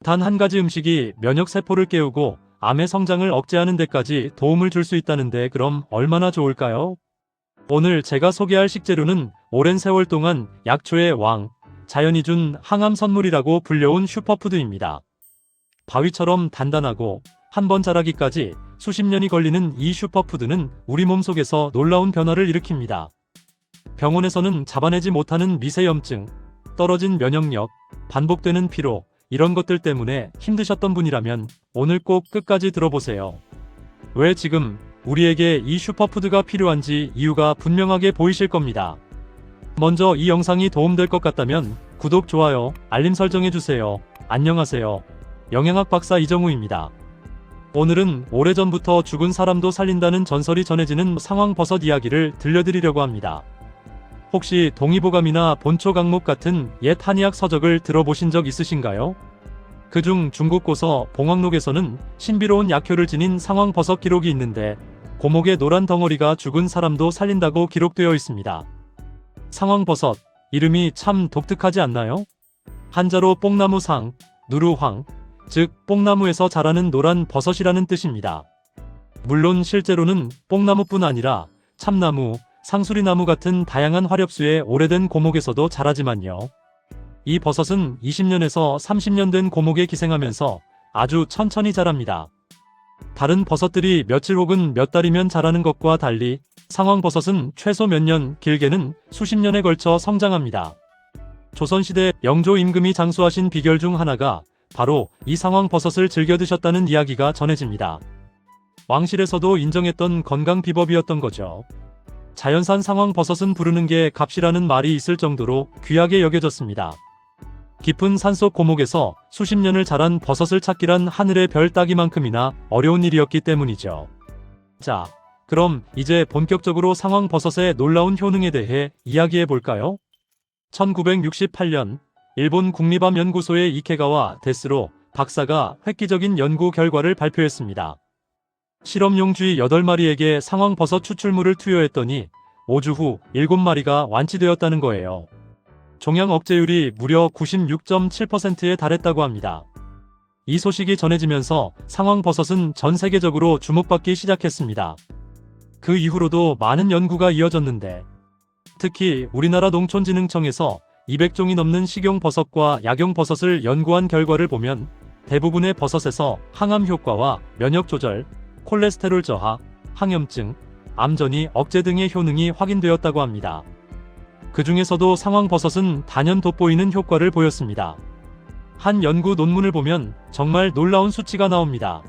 단 한 가지 음식이 면역세포를 깨우고 암의 성장을 억제하는 데까지 도움을 줄 수 있다는데 그럼 얼마나 좋을까요? 오늘 제가 소개할 식재료는 오랜 세월 동안 약초의 왕, 자연이 준 항암 선물이라고 불려온 슈퍼푸드입니다. 바위처럼 단단하고 한 번 자라기까지 수십 년이 걸리는 이 슈퍼푸드는 우리 몸속에서 놀라운 변화를 일으킵니다. 병원에서는 잡아내지 못하는 미세염증, 떨어진 면역력, 반복되는 피로, 이런 것들 때문에 힘드셨던 분이라면 오늘 꼭 끝까지 들어보세요. 왜 지금 우리에게 이 슈퍼푸드가 필요한지 이유가 분명하게 보이실 겁니다. 먼저 이 영상이 도움될 것 같다면 구독, 좋아요, 알림 설정해주세요. 안녕하세요. 영양학 박사 이정우입니다. 오늘은 오래전부터 죽은 사람도 살린다는 전설이 전해지는 상황버섯 이야기를 들려드리려고 합니다. 혹시 동의보감이나 본초강목 같은 옛 한의학 서적을 들어보신 적 있으신가요? 그중 중국 고서 봉황록에서는 신비로운 약효를 지닌 상황버섯 기록이 있는데 고목의 노란 덩어리가 죽은 사람도 살린다고 기록되어 있습니다. 상황버섯, 이름이 참 독특하지 않나요? 한자로 뽕나무상, 누루황, 즉 뽕나무에서 자라는 노란 버섯이라는 뜻입니다. 물론 실제로는 뽕나무뿐 아니라 참나무, 상수리나무 같은 다양한 화렵수의 오래된 고목에서도 자라지만요. 이 버섯은 20년에서 30년 된 고목에 기생하면서 아주 천천히 자랍니다. 다른 버섯들이 며칠 혹은 몇 달이면 자라는 것과 달리 상황버섯은 최소 몇 년, 길게는 수십 년에 걸쳐 성장합니다. 조선시대 영조 임금이 장수하신 비결 중 하나가 바로 이 상황버섯을 즐겨 드셨다는 이야기가 전해집니다. 왕실에서도 인정했던 건강 비법이었던 거죠. 자연산 상황버섯은 부르는 게 값이라는 말이 있을 정도로 귀하게 여겨졌습니다. 깊은 산속 고목에서 수십 년을 자란 버섯을 찾기란 하늘의 별 따기만큼이나 어려운 일이었기 때문이죠. 자, 그럼 이제 본격적으로 상황버섯의 놀라운 효능에 대해 이야기해 볼까요? 1968년 일본 국립암연구소의 이케가와 데스로 박사가 획기적인 연구 결과를 발표했습니다. 실험용 쥐 8마리에게 상황버섯 추출물을 투여했더니 5주 후 7마리가 완치되었다는 거예요. 종양 억제율이 무려 96.7%에 달했다고 합니다. 이 소식이 전해지면서 상황버섯은 전 세계적으로 주목받기 시작했습니다. 그 이후로도 많은 연구가 이어졌는데 특히 우리나라 농촌진흥청에서 200종이 넘는 식용버섯과 약용버섯을 연구한 결과를 보면 대부분의 버섯에서 항암 효과와 면역 조절, 콜레스테롤 저하, 항염증, 암전이 억제 등의 효능이 확인되었다고 합니다. 그 중에서도 상황버섯은 단연 돋보이는 효과를 보였습니다. 한 연구 논문을 보면 정말 놀라운 수치가 나옵니다.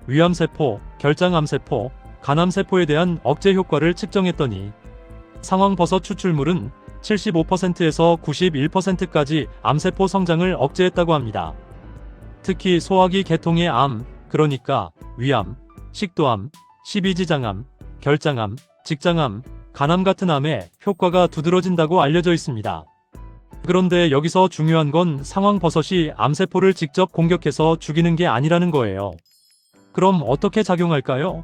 위암세포, 결장암세포, 간암세포에 대한 억제 효과를 측정했더니 상황버섯 추출물은 75%에서 91%까지 암세포 성장을 억제했다고 합니다. 특히 소화기 계통의 암, 그러니까 위암, 식도암, 십이지장암, 결장암, 직장암, 간암 같은 암에 효과가 두드러진다고 알려져 있습니다. 그런데 여기서 중요한 건 상황버섯이 암세포를 직접 공격해서 죽이는 게 아니라는 거예요. 그럼 어떻게 작용할까요?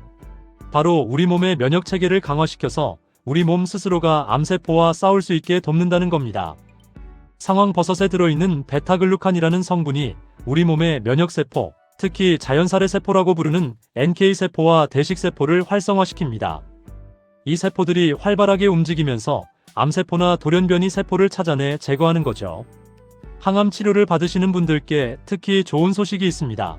바로 우리 몸의 면역체계를 강화시켜서 우리 몸 스스로가 암세포와 싸울 수 있게 돕는다는 겁니다. 상황버섯에 들어있는 베타글루칸이라는 성분이 우리 몸의 면역세포, 특히 자연살해세포라고 부르는 NK세포와 대식세포를 활성화시킵니다. 이 세포들이 활발하게 움직이면서 암세포나 돌연변이 세포를 찾아내 제거하는 거죠. 항암 치료를 받으시는 분들께 특히 좋은 소식이 있습니다.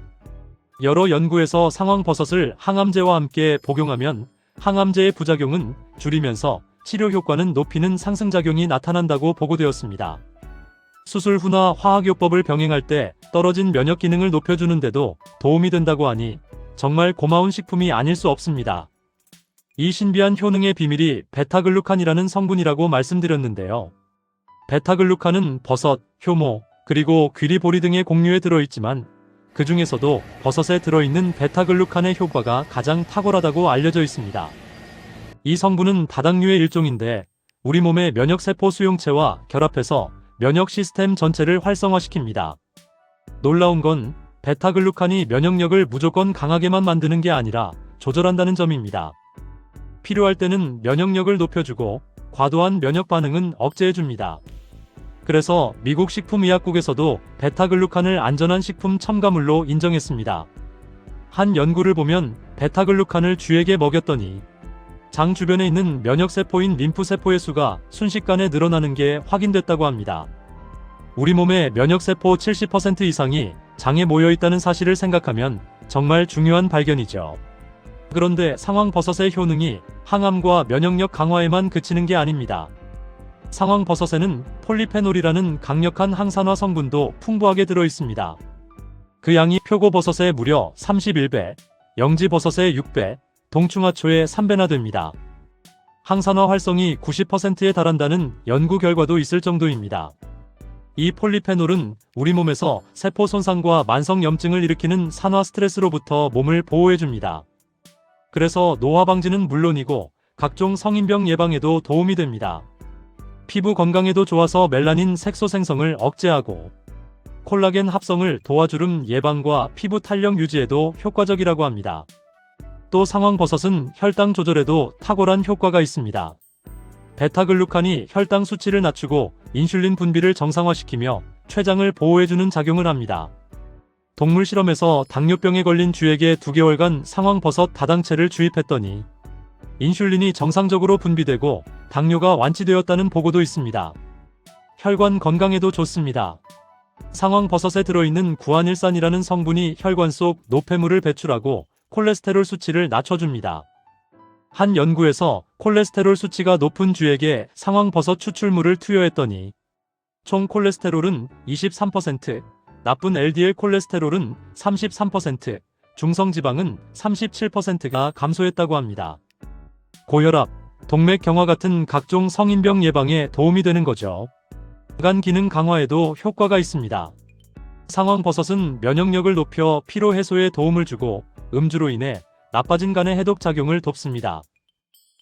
여러 연구에서 상황버섯을 항암제와 함께 복용하면 항암제의 부작용은 줄이면서 치료 효과는 높이는 상승작용이 나타난다고 보고되었습니다. 수술 후나 화학요법을 병행할 때 떨어진 면역 기능을 높여주는데도 도움이 된다고 하니 정말 고마운 식품이 아닐 수 없습니다. 이 신비한 효능의 비밀이 베타글루칸이라는 성분이라고 말씀드렸는데요. 베타글루칸은 버섯, 효모, 그리고 귀리, 보리 등의 곡류에 들어있지만 그 중에서도 버섯에 들어있는 베타글루칸의 효과가 가장 탁월하다고 알려져 있습니다. 이 성분은 다당류의 일종인데 우리 몸의 면역세포 수용체와 결합해서 면역 시스템 전체를 활성화시킵니다. 놀라운 건 베타글루칸이 면역력을 무조건 강하게만 만드는 게 아니라 조절한다는 점입니다. 필요할 때는 면역력을 높여주고 과도한 면역 반응은 억제해줍니다. 그래서 미국 식품의약국에서도 베타글루칸을 안전한 식품 첨가물로 인정했습니다. 한 연구를 보면 베타글루칸을 쥐에게 먹였더니 장 주변에 있는 면역세포인 림프세포의 수가 순식간에 늘어나는 게 확인됐다고 합니다. 우리 몸의 면역세포 70% 이상이 장에 모여있다는 사실을 생각하면 정말 중요한 발견이죠. 그런데 상황버섯의 효능이 항암과 면역력 강화에만 그치는 게 아닙니다. 상황버섯에는 폴리페놀이라는 강력한 항산화 성분도 풍부하게 들어있습니다. 그 양이 표고버섯의 무려 31배, 영지버섯의 6배, 동충하초의 3배나 됩니다. 항산화 활성이 90%에 달한다는 연구 결과도 있을 정도입니다. 이 폴리페놀은 우리 몸에서 세포 손상과 만성염증을 일으키는 산화 스트레스로부터 몸을 보호해줍니다. 그래서 노화 방지는 물론이고 각종 성인병 예방에도 도움이 됩니다. 피부 건강에도 좋아서 멜라닌 색소 생성을 억제하고 콜라겐 합성을 도와주름 예방과 피부 탄력 유지에도 효과적이라고 합니다. 또 상황버섯은 혈당 조절에도 탁월한 효과가 있습니다. 베타글루칸이 혈당 수치를 낮추고 인슐린 분비를 정상화시키며 췌장을 보호해주는 작용을 합니다. 동물 실험에서 당뇨병에 걸린 쥐에게 2개월간 상황버섯 다당체를 주입했더니 인슐린이 정상적으로 분비되고 당뇨가 완치되었다는 보고도 있습니다. 혈관 건강에도 좋습니다. 상황버섯에 들어있는 구안일산이라는 성분이 혈관 속 노폐물을 배출하고 콜레스테롤 수치를 낮춰줍니다. 한 연구에서 콜레스테롤 수치가 높은 쥐에게 상황버섯 추출물을 투여했더니 총 콜레스테롤은 23%, 나쁜 LDL 콜레스테롤은 33%, 중성지방은 37%가 감소했다고 합니다. 고혈압, 동맥경화 같은 각종 성인병 예방에 도움이 되는 거죠. 간 기능 강화에도 효과가 있습니다. 상황버섯은 면역력을 높여 피로 해소에 도움을 주고 음주로 인해 나빠진 간의 해독 작용을 돕습니다.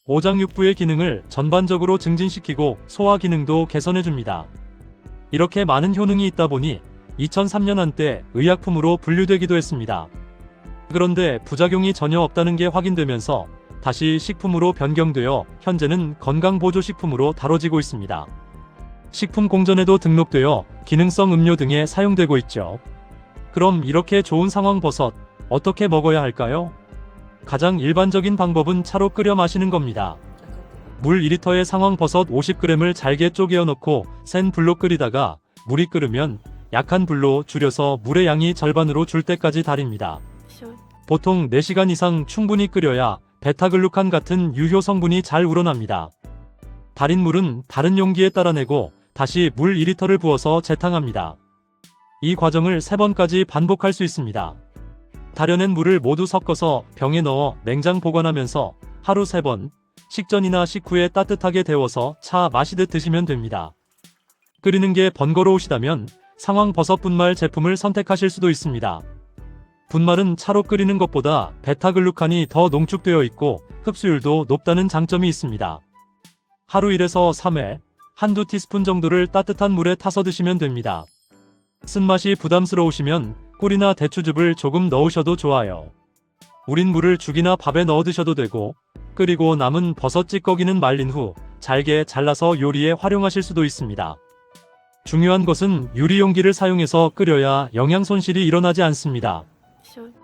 오장육부의 기능을 전반적으로 증진시키고 소화 기능도 개선해줍니다. 이렇게 많은 효능이 있다 보니 2003년 한때 의약품으로 분류되기도 했습니다. 그런데 부작용이 전혀 없다는 게 확인되면서 다시 식품으로 변경되어 현재는 건강보조식품으로 다뤄지고 있습니다. 식품공전에도 등록되어 기능성 음료 등에 사용되고 있죠. 그럼 이렇게 좋은 상황버섯 어떻게 먹어야 할까요? 가장 일반적인 방법은 차로 끓여 마시는 겁니다. 물 2리터에 상황버섯 50g을 잘게 쪼개어 넣고 센 불로 끓이다가 물이 끓으면 약한 불로 줄여서 물의 양이 절반으로 줄 때까지 달입니다. 보통 4시간 이상 충분히 끓여야 베타글루칸 같은 유효 성분이 잘 우러납니다. 달인 물은 다른 용기에 따라내고 다시 물 2리터를 부어서 재탕합니다. 이 과정을 3번까지 반복할 수 있습니다. 달여낸 물을 모두 섞어서 병에 넣어 냉장 보관하면서 하루 3번, 식전이나 식후에 따뜻하게 데워서 차 마시듯 드시면 됩니다. 끓이는 게 번거로우시다면 상황버섯 분말 제품을 선택하실 수도 있습니다. 분말은 차로 끓이는 것보다 베타글루칸이 더 농축되어 있고 흡수율도 높다는 장점이 있습니다. 하루 1에서 3회, 한두 티스푼 정도를 따뜻한 물에 타서 드시면 됩니다. 쓴맛이 부담스러우시면 꿀이나 대추즙을 조금 넣으셔도 좋아요. 우린 물을 죽이나 밥에 넣어 드셔도 되고 끓이고 남은 버섯 찌꺼기는 말린 후 잘게 잘라서 요리에 활용하실 수도 있습니다. 중요한 것은 유리용기를 사용해서 끓여야 영양 손실이 일어나지 않습니다.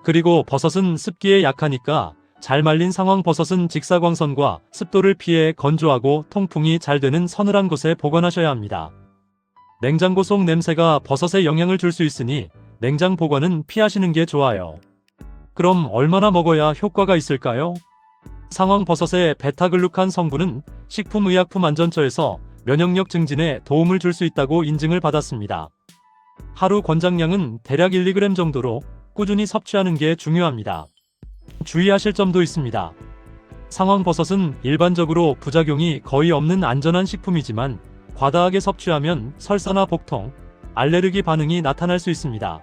그리고 버섯은 습기에 약하니까 잘 말린 상황버섯은 직사광선과 습도를 피해 건조하고 통풍이 잘 되는 서늘한 곳에 보관하셔야 합니다. 냉장고 속 냄새가 버섯에 영향을 줄 수 있으니 냉장 보관은 피하시는 게 좋아요. 그럼 얼마나 먹어야 효과가 있을까요? 상황버섯의 베타글루칸 성분은 식품의약품안전처에서 면역력 증진에 도움을 줄 수 있다고 인증을 받았습니다. 하루 권장량은 대략 1~2g 정도로 꾸준히 섭취하는 게 중요합니다. 주의하실 점도 있습니다. 상황버섯은 일반적으로 부작용이 거의 없는 안전한 식품이지만 과다하게 섭취하면 설사나 복통, 알레르기 반응이 나타날 수 있습니다.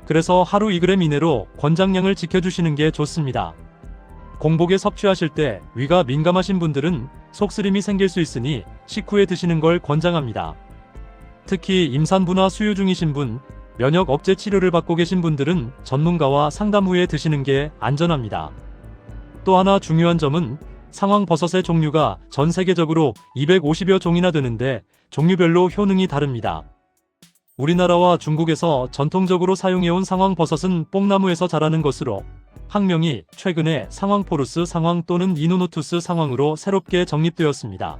그래서 하루 2g 이내로 권장량을 지켜주시는 게 좋습니다. 공복에 섭취하실 때 위가 민감하신 분들은 속쓰림이 생길 수 있으니 식후에 드시는 걸 권장합니다. 특히 임산부나 수유 중이신 분, 면역 억제 치료를 받고 계신 분들은 전문가와 상담 후에 드시는 게 안전합니다. 또 하나 중요한 점은 상황버섯의 종류가 전 세계적으로 250여 종이나 되는데 종류별로 효능이 다릅니다. 우리나라와 중국에서 전통적으로 사용해온 상황버섯은 뽕나무에서 자라는 것으로 학명이 최근에 상황포루스 상황 또는 니노노투스 상황으로 새롭게 정립되었습니다.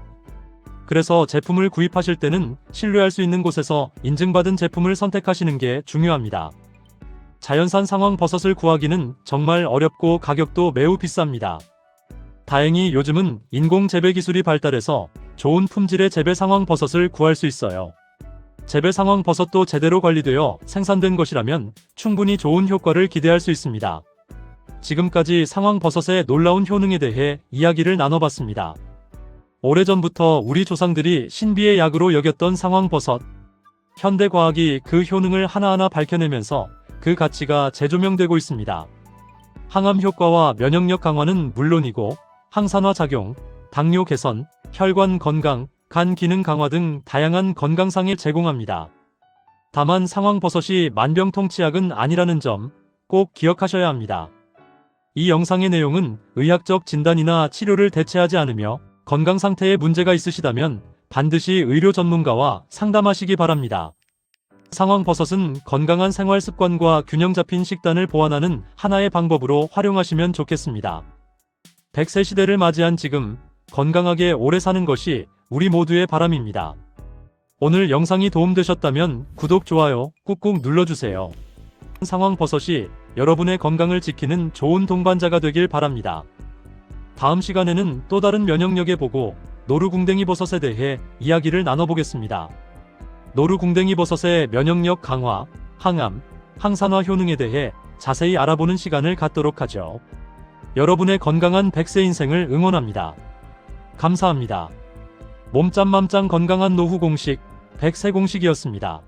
그래서 제품을 구입하실 때는 신뢰할 수 있는 곳에서 인증받은 제품을 선택하시는 게 중요합니다. 자연산 상황버섯을 구하기는 정말 어렵고 가격도 매우 비쌉니다. 다행히 요즘은 인공 재배 기술이 발달해서 좋은 품질의 재배 상황버섯을 구할 수 있어요. 재배 상황버섯도 제대로 관리되어 생산된 것이라면 충분히 좋은 효과를 기대할 수 있습니다. 지금까지 상황버섯의 놀라운 효능에 대해 이야기를 나눠봤습니다. 오래전부터 우리 조상들이 신비의 약으로 여겼던 상황버섯. 현대과학이 그 효능을 하나하나 밝혀내면서 그 가치가 재조명되고 있습니다. 항암 효과와 면역력 강화는 물론이고 항산화 작용, 당뇨 개선, 혈관 건강, 간 기능 강화 등 다양한 건강상에 제공합니다. 다만 상황버섯이 만병통치약은 아니라는 점 꼭 기억하셔야 합니다. 이 영상의 내용은 의학적 진단이나 치료를 대체하지 않으며 건강 상태에 문제가 있으시다면 반드시 의료 전문가와 상담하시기 바랍니다. 상황버섯은 건강한 생활 습관과 균형 잡힌 식단을 보완하는 하나의 방법으로 활용하시면 좋겠습니다. 100세 시대를 맞이한 지금 건강하게 오래 사는 것이 우리 모두의 바람입니다. 오늘 영상이 도움되셨다면 구독, 좋아요 꾹꾹 눌러주세요. 상황버섯이 여러분의 건강을 지키는 좋은 동반자가 되길 바랍니다. 다음 시간에는 또 다른 면역력에 보고 노루궁뎅이 버섯에 대해 이야기를 나눠보겠습니다. 노루궁뎅이 버섯의 면역력 강화, 항암, 항산화 효능에 대해 자세히 알아보는 시간을 갖도록 하죠. 여러분의 건강한 100세 인생을 응원합니다. 감사합니다. 몸짱맘짱 건강한 노후 공식 100세 공식이었습니다.